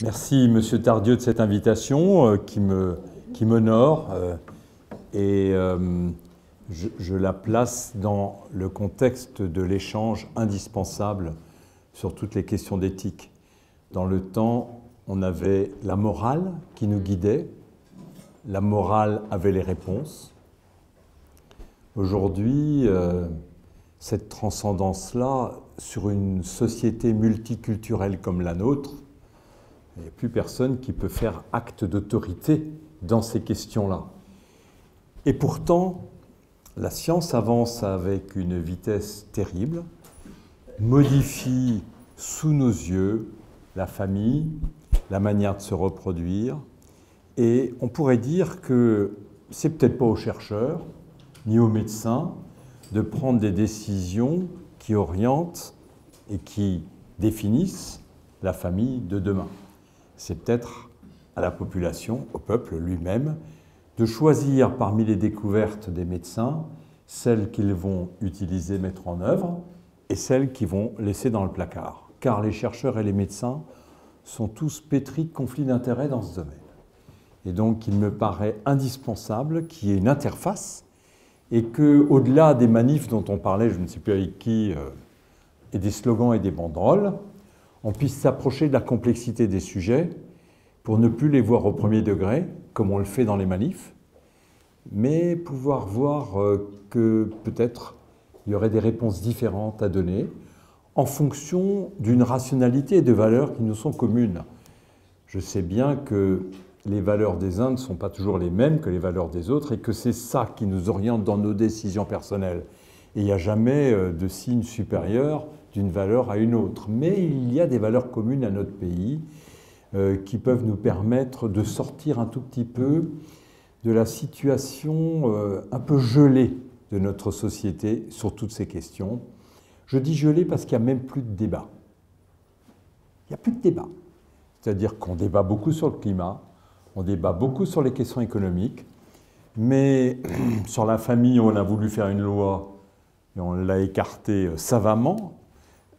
Merci, Monsieur Tardieu, de cette invitation qui m'honore je la place dans le contexte de l'échange indispensable sur toutes les questions d'éthique. Dans le temps, on avait la morale qui nous guidait, la morale avait les réponses. Aujourd'hui, cette transcendance-là, sur une société multiculturelle comme la nôtre, il n'y a plus personne qui peut faire acte d'autorité dans ces questions-là. Et pourtant, la science avance avec une vitesse terrible, modifie sous nos yeux la famille, la manière de se reproduire, et on pourrait dire que c'est peut-être pas aux chercheurs, ni aux médecins, de prendre des décisions qui orientent et qui définissent la famille de demain. C'est peut-être à la population, au peuple lui-même, de choisir parmi les découvertes des médecins celles qu'ils vont utiliser, mettre en œuvre, et celles qu'ils vont laisser dans le placard. Car les chercheurs et les médecins sont tous pétris de conflits d'intérêts dans ce domaine. Et donc il me paraît indispensable qu'il y ait une interface et qu'au-delà des manifs dont on parlait, je ne sais plus avec qui, et des slogans et des banderoles, on puisse s'approcher de la complexité des sujets pour ne plus les voir au premier degré, comme on le fait dans les manifs, mais pouvoir voir que peut-être il y aurait des réponses différentes à donner en fonction d'une rationalité et de valeurs qui nous sont communes. Je sais bien que les valeurs des uns ne sont pas toujours les mêmes que les valeurs des autres et que c'est ça qui nous oriente dans nos décisions personnelles. Et il n'y a jamais de signe supérieur d'une valeur à une autre. Mais il y a des valeurs communes à notre pays qui peuvent nous permettre de sortir un tout petit peu de la situation un peu gelée de notre société sur toutes ces questions. Je dis gelée parce qu'il n'y a même plus de débat. Il n'y a plus de débat. C'est-à-dire qu'on débat beaucoup sur le climat, on débat beaucoup sur les questions économiques, mais sur la famille, on a voulu faire une loi et on l'a écartée savamment.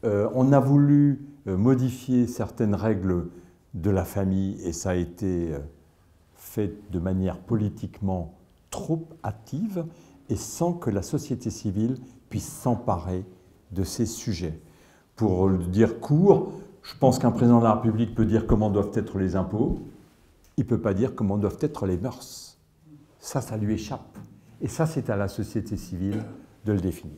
On a voulu modifier certaines règles de la famille et ça a été fait de manière politiquement trop hâtive et sans que la société civile puisse s'emparer de ces sujets. Pour le dire court, je pense qu'un président de la République peut dire comment doivent être les impôts, il ne peut pas dire comment doivent être les mœurs. Ça lui échappe. Et ça, c'est à la société civile de le définir.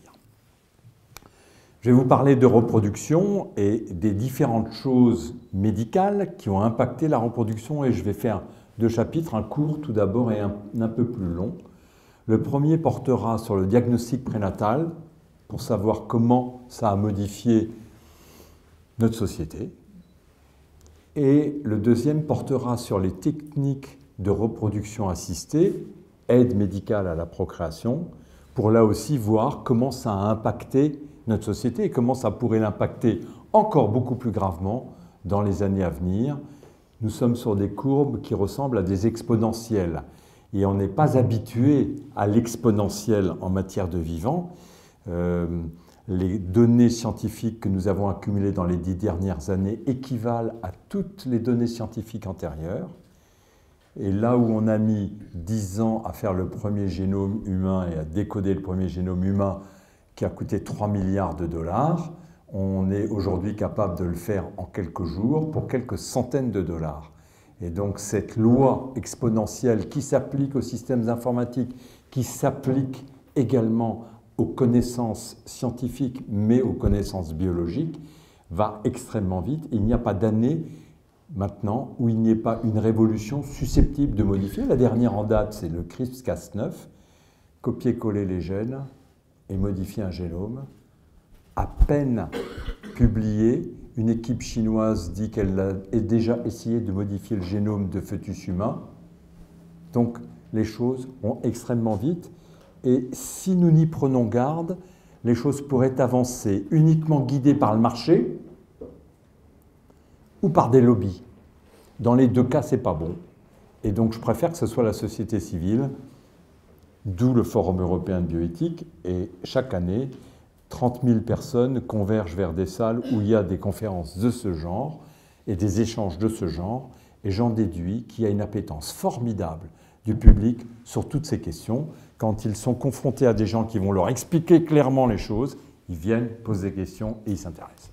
Je vais vous parler de reproduction et des différentes choses médicales qui ont impacté la reproduction et je vais faire deux chapitres, un court tout d'abord et un peu plus long. Le premier portera sur le diagnostic prénatal pour savoir comment ça a modifié notre société. Et le deuxième portera sur les techniques de reproduction assistée, aide médicale à la procréation, pour là aussi voir comment ça a impacté notre société et comment ça pourrait l'impacter encore beaucoup plus gravement dans les années à venir. Nous sommes sur des courbes qui ressemblent à des exponentielles et on n'est pas habitué à l'exponentiel en matière de vivant. Les données scientifiques que nous avons accumulées dans les 10 dernières années équivalent à toutes les données scientifiques antérieures. Et là où on a mis 10 ans à faire le premier génome humain et à décoder le premier génome humain qui a coûté 3 milliards de dollars, on est aujourd'hui capable de le faire en quelques jours pour quelques centaines de dollars. Et donc cette loi exponentielle qui s'applique aux systèmes informatiques, qui s'applique également aux connaissances scientifiques, mais aux connaissances biologiques, va extrêmement vite. Il n'y a pas d'année maintenant où il n'y ait pas une révolution susceptible de modifier. La dernière en date, c'est le CRISPR-Cas9, copier-coller les gènes et modifier un génome. À peine publié, une équipe chinoise dit qu'elle a déjà essayé de modifier le génome de fœtus humains. Donc les choses vont extrêmement vite. Et si nous n'y prenons garde, les choses pourraient avancer uniquement guidées par le marché ou par des lobbies. Dans les deux cas, ce n'est pas bon. Et donc, je préfère que ce soit la société civile, d'où le Forum européen de bioéthique. Et chaque année, 30 000 personnes convergent vers des salles où il y a des conférences de ce genre et des échanges de ce genre, et j'en déduis qu'il y a une appétence formidable du public sur toutes ces questions. Quand ils sont confrontés à des gens qui vont leur expliquer clairement les choses, ils viennent, posent des questions et ils s'intéressent.